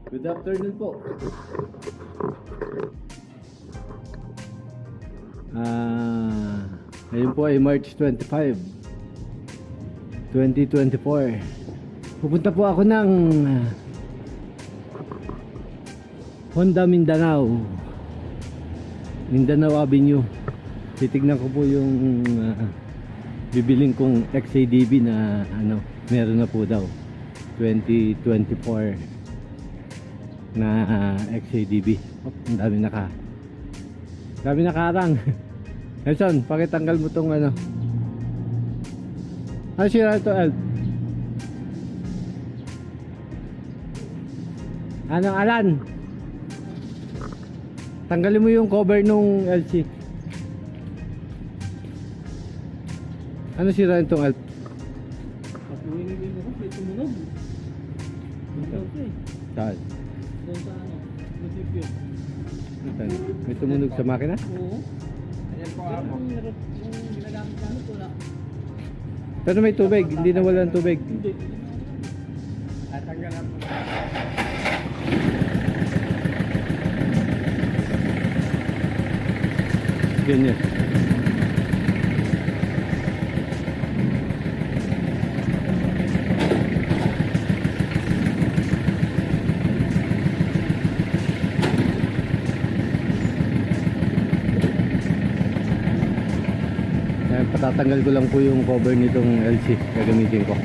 Good afternoon po. Ngayon po ay March 25, 2024. Pupunta po ako ng Honda Mindanao Avenue. Titignan ko po yung bibiling kong XADV na meron na po daw 2024 na XADV. Oh, ang dami nakarang. Nelson, pakitanggal mo tong ano sira ito, Elf? Anong Alan? Tanggalin mo yung cover nung LC. Ano sira itong Elf? Patuloy mo ko, may tumunog. Saan? Doon sa ano, munisipyo. May tumunog sa makina? Oo. Ayan po Pero ako. yung ginagamit namin wala. Pero may tubig, hindi na walang tubig. Hindi. Tatanggalan po. Ganyan. Ayan, patatanggal ko lang po yung cover nitong LC gagamitin ko.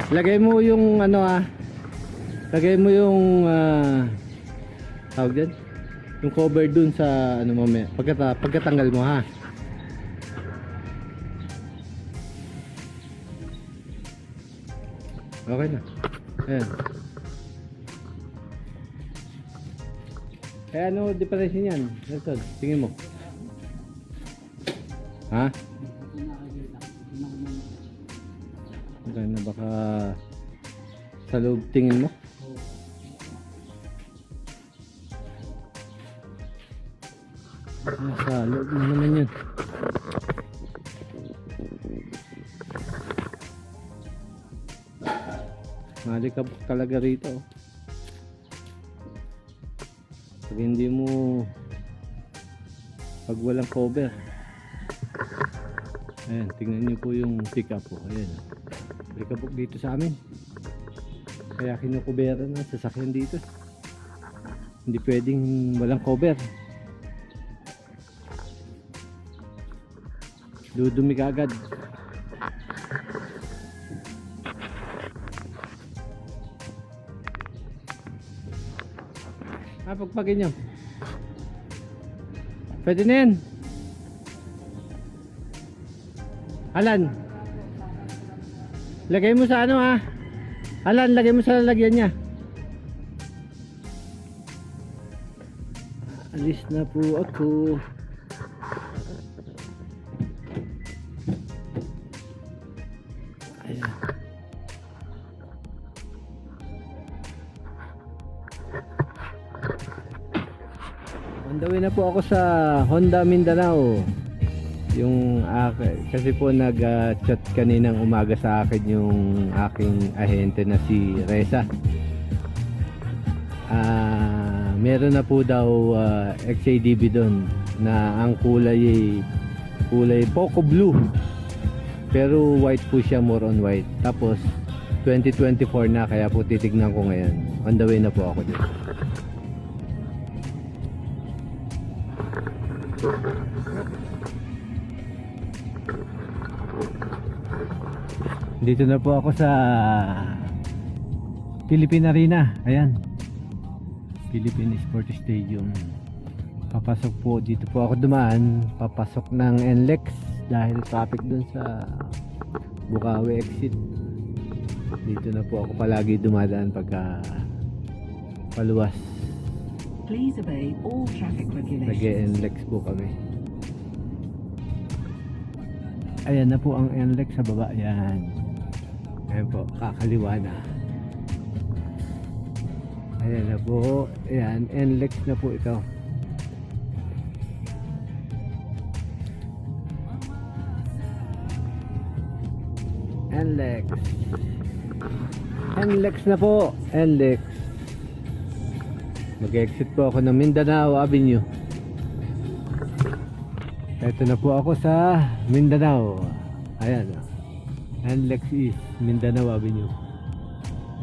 Lagay mo yung lagay mo yung tawag dyan, yung cover dun sa mamaya pagkatanggal mo, ha. Okay na. Ayan. Ano difference niyan? Nelson, tingin mo. Ha? Maganda, baka sa loob tingin mo? Sa loob na naman yun. Malikabok talaga rito. Pag hindi mo, pag walang cover. Ayan, tingnan nyo po yung pick up po. Ayan, malikabok dito sa amin. Kaya kinukubera na sasakyan dito. Hindi pwedeng walang cover. Dudumi ka agad. Pagpagin nyo. Pwede na yan. Alan, lagay mo sa Alan, lagay mo sa lalagyan niya. Alis na po ako. Ayan. On the way na po ako sa Honda Mindanao. Yung kasi po nag-chat kaninang umaga sa akin yung aking ahente na si Reza. Meron na po daw XADV doon na ang kulay Poco Blue. Pero white po siya, more on white. Tapos 2024 na, kaya po titignan ko ngayon. On the way na po ako dito. Dito na po ako sa Philippine Arena. Ayan, Philippine Sports Stadium. Papasok po, dito po ako dumaan. Papasok ng NLEX dahil traffic dun sa Bukawi exit. Dito na po ako palagi dumadaan pagka paluwas. Please obey all traffic regulations. Nag-NLEX po kami. Ayan na po ang NLEX sa baba. Ayan. Ayan po, kakaliwa na. Ayan na po. Ayan, NLEX na po ito. NLEX. NLEX na po. NLEX. Mag-exit po ako ng Mindanao Avenue. Ito na po ako sa Mindanao. Ayan. NLEX East, Mindanao Avenue.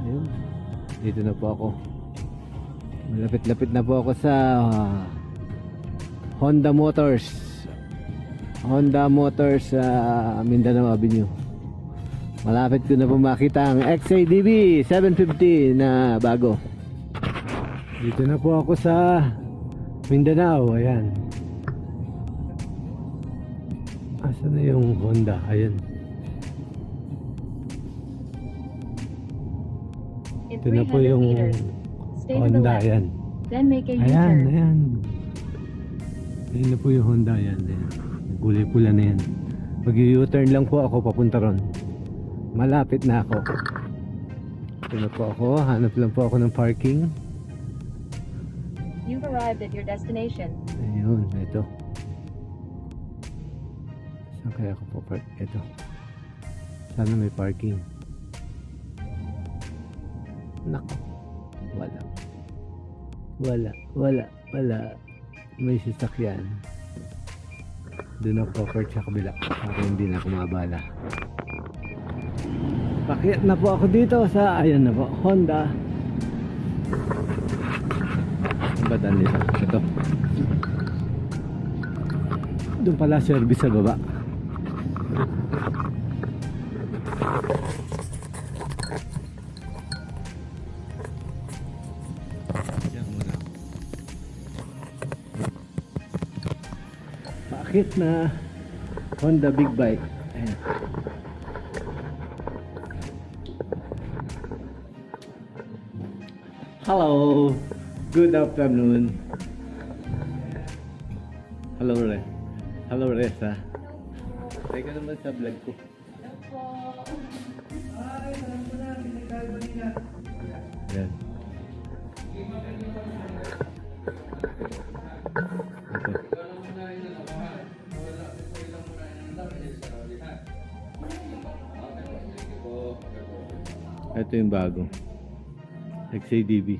Ayun. Dito na po ako. Malapit-lapit na po ako sa Honda Motors. Honda Motors sa Mindanao Avenue. Malapit ko na po makita ang XADV 750 na bago. Dito na po ako sa Mindanao. Ayan. Asan na yung Honda? Ayan. In Ito na po 300 yung meters, stay to the Honda. left, Ayan. then make a Ayan, U-turn. ayan. Ayan na po yung Honda. Ayan, ayan. Kulay pula na yan. Mag-U-turn lang po ako papunta ron. Malapit na ako. Ito na po ako. Hanap lang po ako ng parking. You've arrived at your destination. Ayun, ito. Saan kaya ako po park? Ito. Sana may parking. Nako. Wala. Wala. May sasakyan. Doon ako park sa kabila. Para hindi na ako mabala. Pakyat na po ako dito sa, ayan na po, Honda. Ang bataan nito. Ito. Doon pala service sa baba. Diyan muna. Paakit na Honda Big Bike. Ayan. Hello. Good afternoon. Hello, Re. Hello, Resa. Teka naman sa vlog ko. Yan. Ito yung bago. XADV.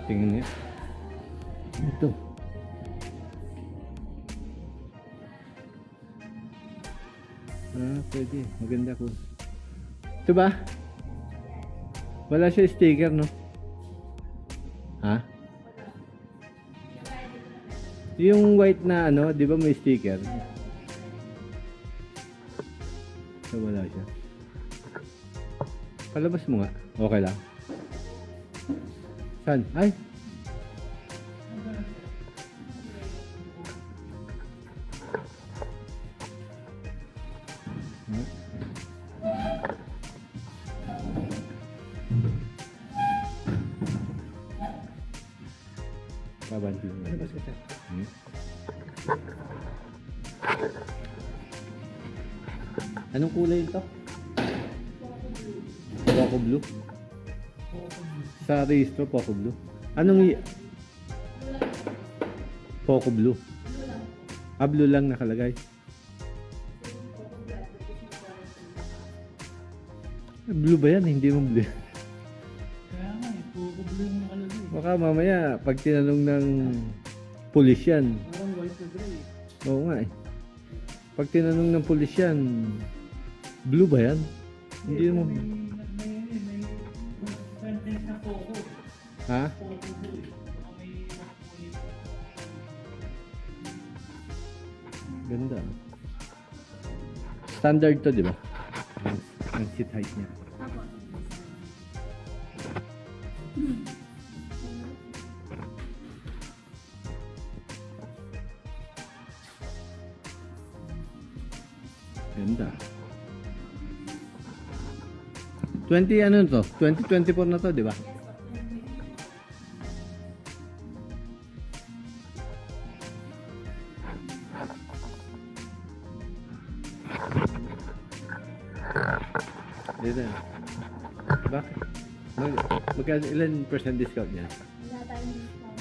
Tingnan niyo. Ito. Pwede. Maganda ko. Ito ba? Wala siya sticker, no? Ha? Yung white na ano, di ba may sticker? So, wala siya. Palabas mo nga. Okay lang. Saan? Ay! Kabanti mo. Ano ba siya? Anong kulay ito? Poco blue. Sa registro, Poco blue. Anong Poco blue? Ah, blue lang nakalagay. Blue ba yan? Hindi mo blue. Kaya nga, puro blue yung nakalagay. Baka mamaya, pag tinanong ng pulis yan. Parang white na gray. Oo nga eh. Pag tinanong ng pulis yan, blue ba yan? Hindi mo. May sentence na Poco. Ha? Poco blue. Baka may makulit. Ganda. Standard to, di ba? Ang seat height niya. Ganda. 20 ano to? 2024 na to, di ba? Dito. Bakit? Ilan percent discount niya? Wala tayong discount.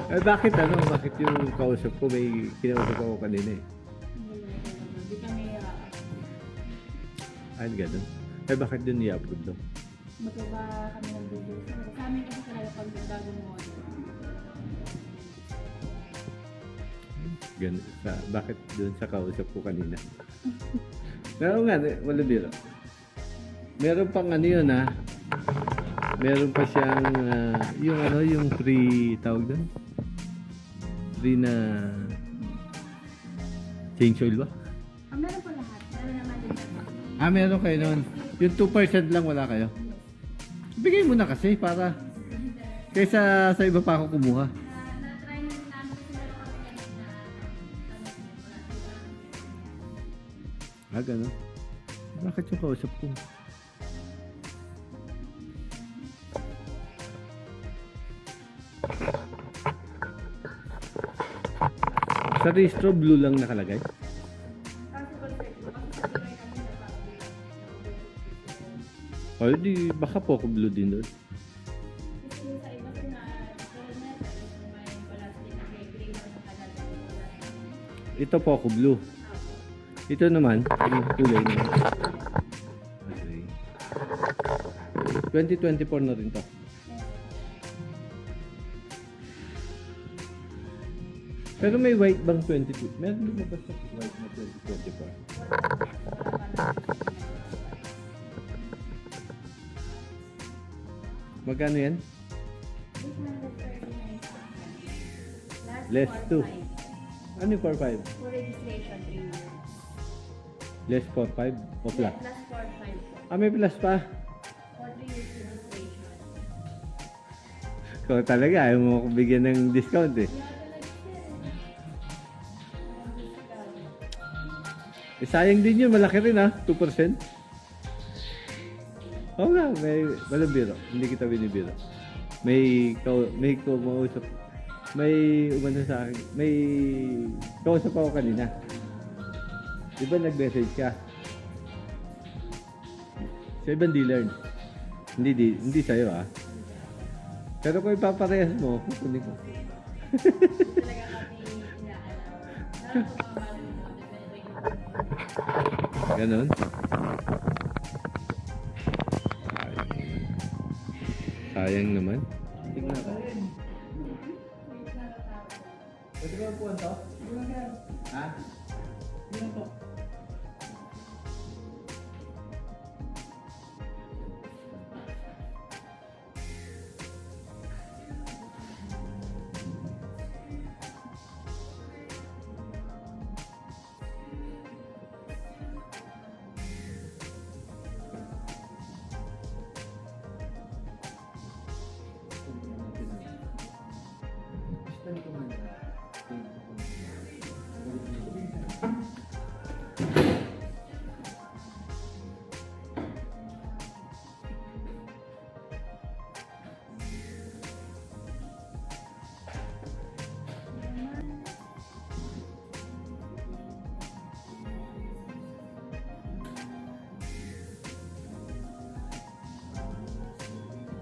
SRP lang. Bakit ano? Bakit yung kausap ko may kinausap ako kanina eh? Hindi kami Ay, ganun. Bakit dun i-upload daw? Magkaiba kami ng video. Sa amin kasi talaga pag bagong model. Ganun. Bakit dun sa kausap ko kanina? Pero nga, wala biro. Meron pang ano yun ha. Meron pa siyang yung ano, yung free tawag doon. Free na change oil ba? Meron po lahat. Meron naman din. Meron kayo noon. Yung 2% lang wala kayo. Bigay mo na kasi para kaysa sa iba pa ako kumuha. Na-try namin kasi meron kami kanina. Gano'n. Bakit yung kausap ko? Sa registro, blue lang nakalagay. O, di, baka po ako blue din doon. Sa iba po na may balastin na kay green na nakagagawin. Ito po ako blue. Ito naman, yung kulay niya. Okay. 2024 na rin to. Pero may white bang 22? Meron lumabas sa white na 2024. Magkano yan? Less 2. Ano yung 4-5? For registration, 3 years. Less 4-5 o plus? Plus 4-5 po. May plus pa. For 3 years registration. Ikaw talaga, ayaw mo ako bigyan ng discount eh. Sayang din yun, malaki rin ha, 2%. Oo nga, may walang biro. Hindi kita binibiro. May kumausap. May umano sa akin. May kausap ako kanina. Di ba nag-message ka? Sa ibang dealer. Hindi sa'yo ah. Pero kung ipaparehas mo, kukunin ko. Talaga kami inaalam. Ganon. Sayang naman. Tingnan ko. Pwede ko po ito? Ha? Yun po.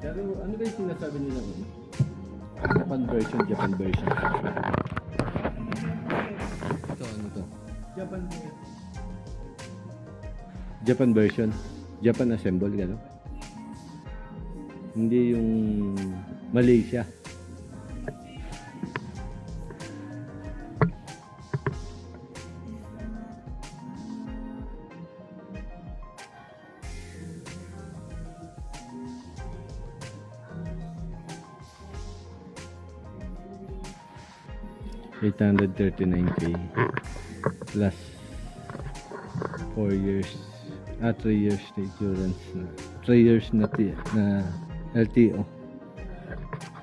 Pero ano ba yung sinasabi nila mo? Japan version. Ito, ano to? Japan po. Japan version. Japan assemble, gano'n? Hindi yung Malaysia. $839K plus 4 years 3 years insurance na 3 years na LTO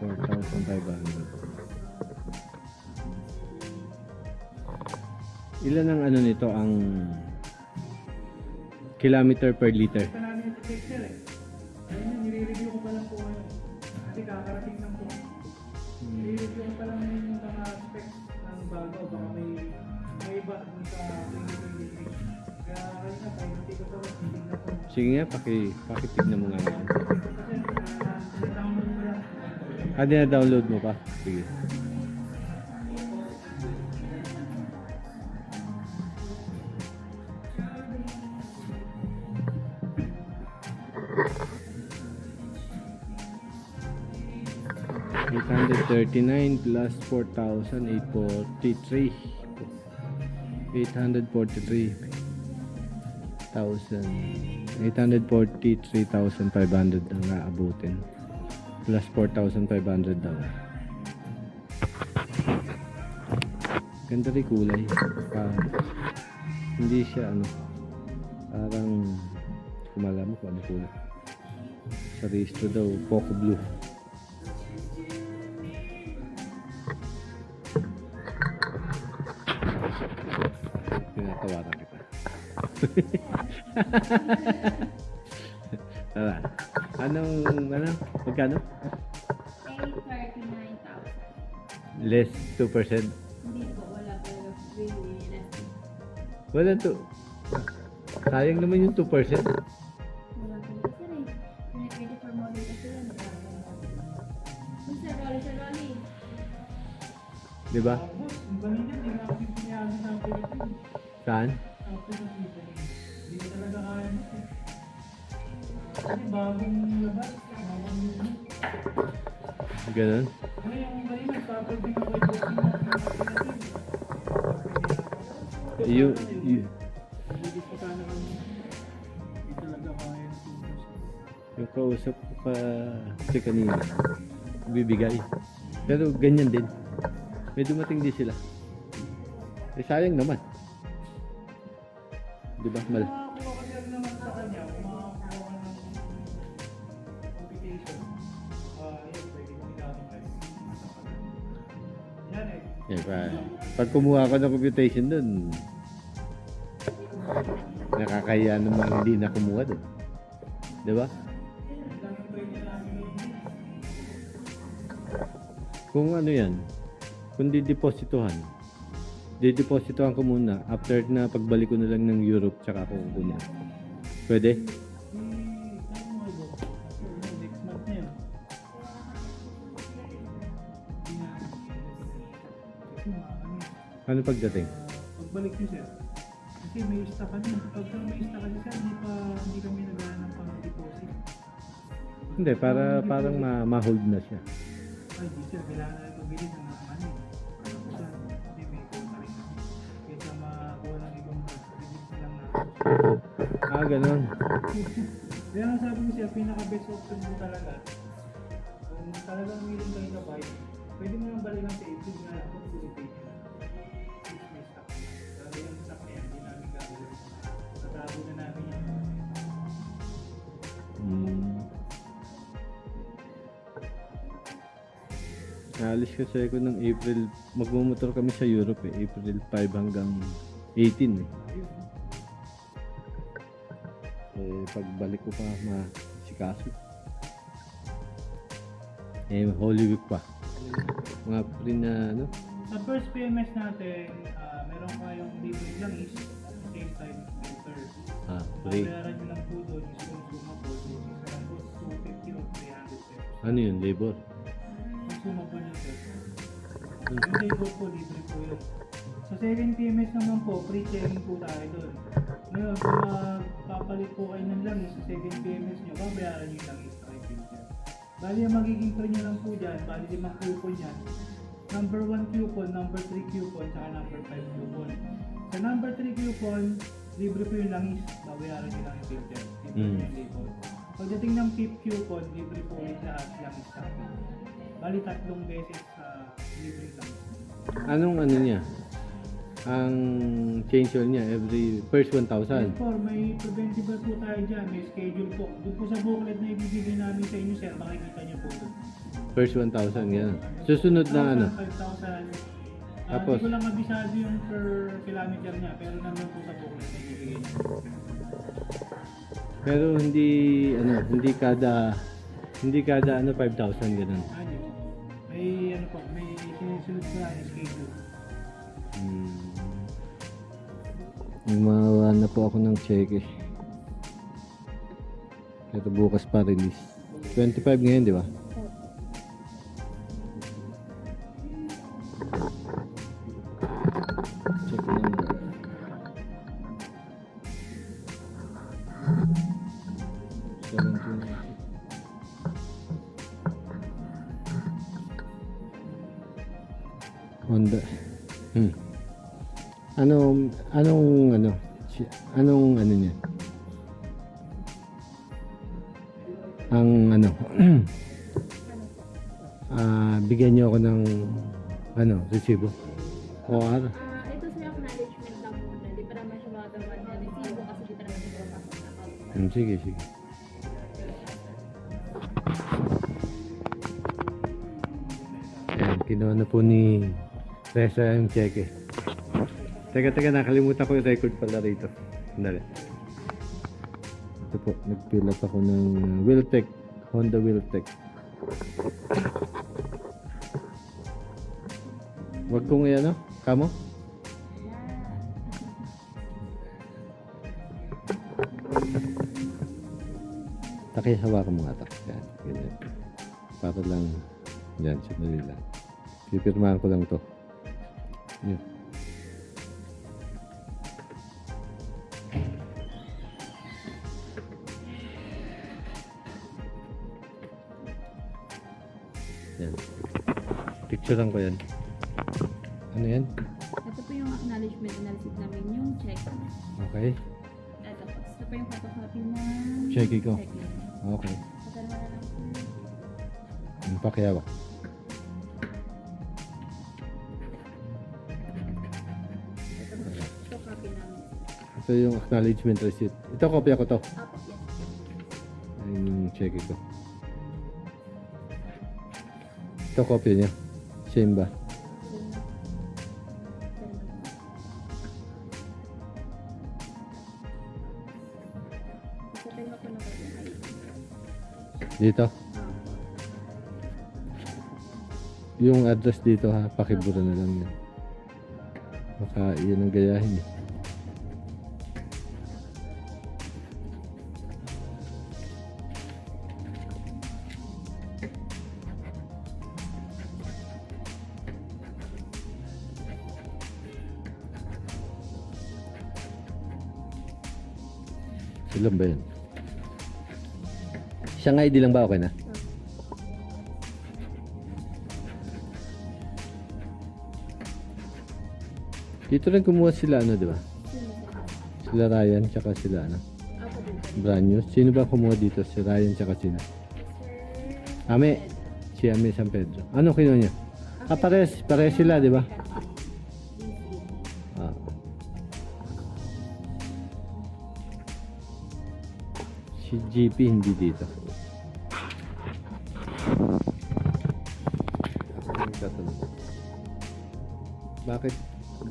4,500. Ilan ang ano nito ang kilometer per liter? Ito namin yung picture eh. Ayun yun, nire-review ko pa lang po ngayon. Kasi kakarating lang po. Nire-review ko pa lang yung mga specs ng bago. Baka may iba dun sa 2023. Kaya kayo na, tayo hindi ko to, hindi na to. Sige nga, pakitignan mo nga yan. Kasi, download mo lang. Ah, dina-download mo pa? Sige. $839 plus 4,843. 843,500 ang aabutin. Plus 4,500 daw. Ganda rin kulay. Hindi siya ano. Parang kumala mo kung ano kulay. Sa registro daw, Poco Blue. Pinatawaran kita. Tara. Magkano? 839,000. Less 2%. Hindi po, wala po really less. Wala to. Sayang naman yung 2%. Wala po sir eh. 2024 model kasi yan. Sir Rolly. Di ba? Boss, ang galing yan, hindi na ako pinayagan ng Philippines. Saan? After the Philippines. Hindi ko talaga kaya mo. Kasi bagong labas, bagong unit. Ganun. Ano yung galing, nagpapagding ako yung bossing ng Philippines. Yung Hindi ko sana kami. Hindi talaga kaya ng Philippines. yung kausap ko pa kasi kanina. Bibigay. Pero ganyan din. May dumating din sila. Eh sayang naman. Di ba? Makakuha ka din naman sa kanya, kung makakuha ka ng computation, yun, pwede kong igamit kayo. Yan eh. Eh, pag kumuha ko ng computation dun, nakakaya naman hindi na kumuha dun. Di ba? Dami pwede namin Kung ano yan, kung didepositohan ko muna after na pagbalik ko na lang ng Europe tsaka ako kukunin. Pwede? next month na yun. Ano pagdating? Pagbalik nyo sir, kasi may stock kami. Pagka may stock kami sir, hindi kami naglaan ng pang-deposit. Hindi, parang ma-hold na siya. Ay, di sir, kailangan na pabili ng mga money. Para po sir, hindi may kuha rin kami. Kaysa makakuha ng ibang branch, release na lang natin. Ah, ganun. Kaya nga sabi ko siya, pinaka-best option mo talaga. Kung talagang willing kayo na buy, pwede mo nang balikan sa April nga lang kung Philippines. May stock na. Pero yung stock na yan, hindi namin gagawin. Tatago na namin yan. Alis kasi ako ng April, magmumotor kami sa Europe eh, April 5 hanggang 18 eh. Ayun. Eh, pagbalik ko pa, masikaso. Eh, Holy Week pa. Mga pre na ano, Sa first PMS natin, meron kayong libre lang is same time filter. pre. Bayaran nyo lang po doon is consumable, which is around 250 or 300 pesos. Ano yun, labor? Consumable nyo sir. Yung labor po, libre po yun. Sa second PMS naman po, free checking po tayo doon. Ngayon, kung papalit po kayo ng langis sa second PMS nyo, babayaran nyo yung langis sa filter. Bali, ang magiging pre nyo lang po dyan, bali 5 coupon yan. Number 1 coupon, number 3 coupon, saka number 5 coupon. Sa number 3 coupon, libre po yung langis, babayaran nyo lang yung filter. Libre po yung labor. Pagdating ng 5th coupon, libre po ulit lahat langis sa akin. Bali, 3 beses sa libre langis. Anong ano niya? Ang change oil niya every first 1,000. Yes po, may preventable po tayo dyan, may schedule po. Doon po sa booklet na ibibigay namin sa inyo sir, makikita nyo po doon. First 1,000 yan. Susunod na ano? 5,000. Tapos? Hindi ko lang abisado yung per kilometer niya, pero nandun po sa booklet na ibibigay namin. Pero hindi kada ano 5,000 ganun. Ano? May ano po, may sinusunod ko na yung schedule. Yung mga Naghanap po ako ng cheque. Pero bukas pa release. 25 ngayon, di ba? Check number. Honda. Anong ano niya? Ang ano? Bigyan niyo ako ng resibo. OR. Ito sa acknowledgement lang muna. Di pa naman siya magagawa niya. Resibo kasi di pa naman siya papasok na account. Sige. Ayan, kinuha na po ni Reza yung cheque. Teka, nakalimutan ko yung record pala rito. Sandali. Ito po, nag-fill up ako ng Wiltec, Honda Wiltec. Wag kong ano, kamo? Taki, hawakan mo nga tak. Yan, ganyan. Para lang, yan, sandali lang. Pipirmahan ko lang to. Yan. Yan. Picturean ko yan. Ano yan? Ito po yung acknowledgement na receipt namin, yung check. Okay. Ito po. Ito po yung photocopy ng Cheque ko. check. Okay. Pagkalma na lang po. Ang pakiyawa. Ito po. Ito copy namin. Ito yung acknowledgement receipt. Ito, kopya ko to. Apo, yes. Ayun yung cheque ko. Ito, kopya niya. Same ba? Dito. Yung address dito ha, pakibura na lang yan. Baka yun ang gayahin eh. Ilan ba yan? Isang ID lang ba okay na? Dito rin kumuha sila di ba? Sila Ryan tsaka sila Apo dito. brand new. Sino ba kumuha dito? Si Ryan tsaka sino? Ame. Si Ame San Pedro. Ano kinuha niya? Pares sila di ba? Ah. Si GP hindi dito.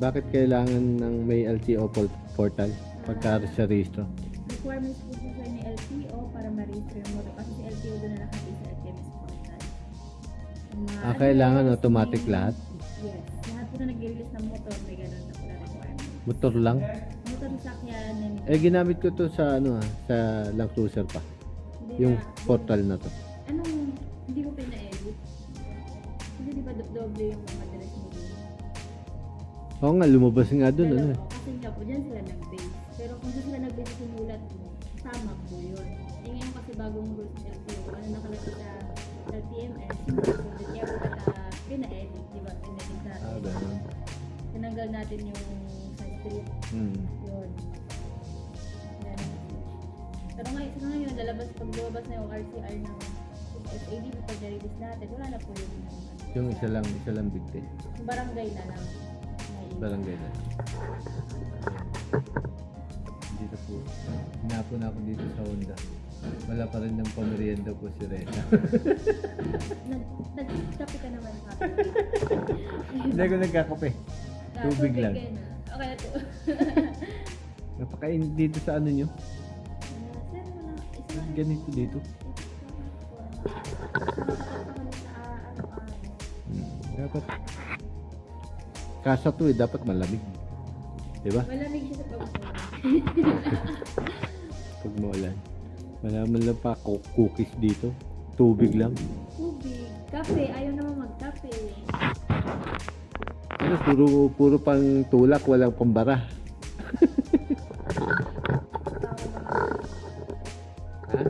Bakit kailangan ng may LTO portal pagka sa registro? Requirements po siya sir ni LTO para ma-register yung motor kasi si LTO doon na nakapit sa LTMS portal. Kailangan automatic lahat? Yes. Lahat po na nag-release ng motor may ganun na po na requirement. Motor lang? Motor sakyan Ginamit ko to sa sa Land Cruiser pa. Yung portal na to. Anong, hindi mo pina-edit? Hindi di ba doble yung madalas mo din? Oo nga, lumabas nga dun. Dalawa. Kasi nga po, dyan sila nag-base. Pero kung doon sila nag-base sa simulat mo, tama po yun. Ngayon kasi bagong rules ng LTO, nakalagay sa LTMS, yung rules ng kaya po pina-edit, di ba? Pina-edit natin. Ganun. Tinanggal natin yung sa street. Yun. Pero ngayon, pag lumabas na yung RCR ng FAD, pag na-release natin, wala na po yun. Yung isa lang bigti. Barangay na lang. Barangay na. Dito po. Hinapon ako dito sa Honda. Wala pa rin ng pamerienda po si Reza. Nagtapi ka naman sa Hindi ko nagkakape. Tubig lang. Okay na to. Napakainit dito sa ano nyo. Sir, wala. Isa lang. Ganito dito. Dapat kasa to dapat malamig. Diba? Malamig siya sa pagkakas. Pag maulan. Wala man lang pa cookies dito. Tubig lang. Tubig. Kape. Ayaw naman magkape. Ano, puro pang tulak, walang pambara. Ha?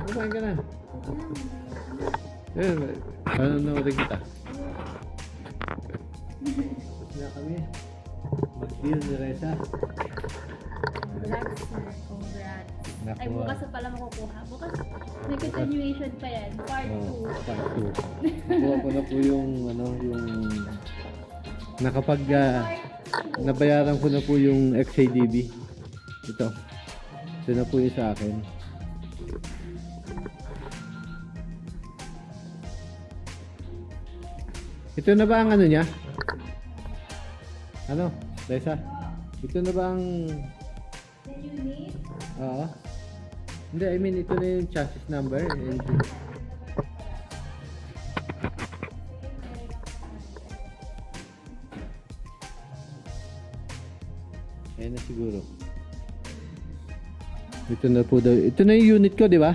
Kumain ka na. Eh, paano na rin kita? Tapos na kami. Mag-deal ni Reza. Congrats, sir. Congrats. Ay, Nakuha. bukas na pala makukuha. Bukas, may continuation pa yan. Part 2. Oh, part 2. Nakuha ko na po yung nakapag nabayaran ko na po yung XADB. Ito na po yung sa akin. Ito na ba ang ano niya? Ano? Lesa? Ito na ba ang... The unit? Oo. Hindi, I mean ito na yung chassis number. And... Ayan na siguro. Ito na po daw. Ito na yung unit ko, di ba?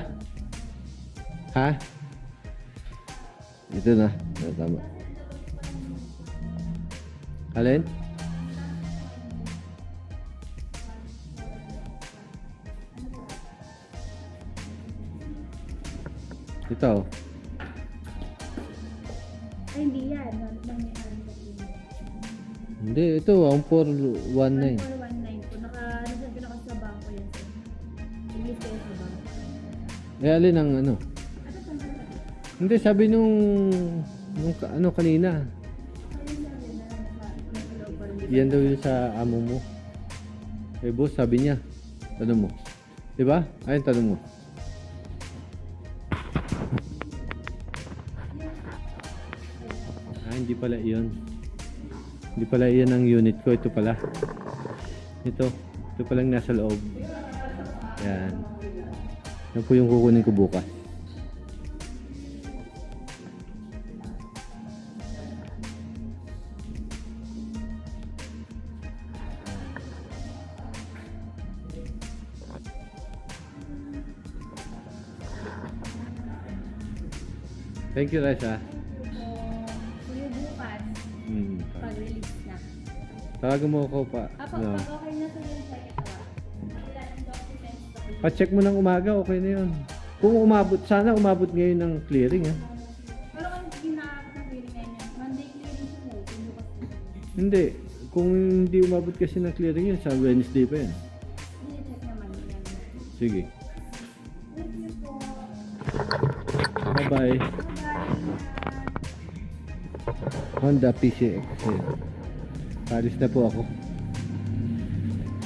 Ha? Ito na. Tama. Alin? Ito. Ay, hindi yan. Nang may alam sa unit. Hindi, ito. 1419. 1419 po. Nasabi na kasi sa bangko yan, sir. English kayo sa bangko. Eh, alin ang ano? Ano saan ka na? Hindi, sabi nung ano kanina. Ayun sabi na nasa loob pa rin. Yan daw yun sa amo mo. Eh, boss, sabi niya. Tanong mo. Diba? Ayun, tanong mo. Ah, hindi pala iyon. Hindi pala iyan ang unit ko. Ito pala. Ito palang nasa loob. Yan. Yan po yung kukunin ko bukas. Thank you, Raisa. So, yung bukas, pag-release na. Tawagan mo ako pa. Apo, No. pag okay na sa yung check ito. Wala ng documents pa. Pa-check mo ng umaga, okay na yun. Kung umabot, sana umabot ngayon ng clearing, ha? Pero kung hindi nakakot ng clearing ngayon yan, Monday clearing siya mo. Kung bukas na. Hindi. Kung hindi umabot kasi ng clearing yun, sa Wednesday pa yan. Hindi, check naman yan. Sige. Thank you po. Bye-bye. Honda PCX. Paris na po ako.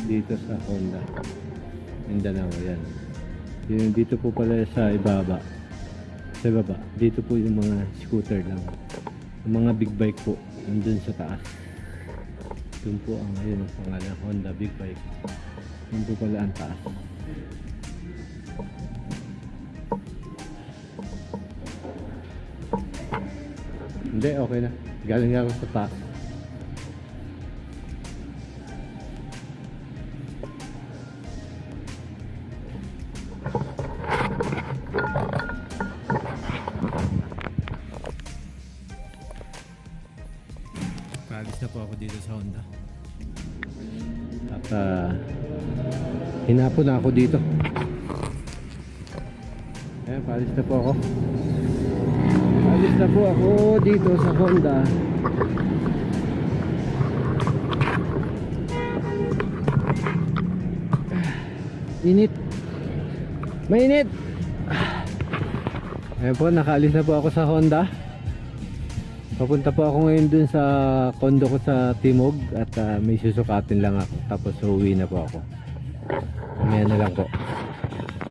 Dito sa Honda. Mindanao, yan. Yung dito po pala sa ibaba. Sa baba. Dito po yung mga scooter lang. Yung mga big bike po. Nandun sa taas. Doon po ang ayun ang pangalan. Honda Big Bike. Doon po pala ang taas. Hindi, okay na. Galing ako sa taas. Paalis na po ako dito sa Honda. At hinapon na ako dito. Ayan, paalis na po ako. Paalis na po ako dito sa Honda. Init. Mainit. Ayan po, nakaalis na po ako sa Honda. Papunta po ako ngayon dun sa kondo ko sa Timog at may susukatin lang ako tapos uuwi na po ako. Mamaya na lang po.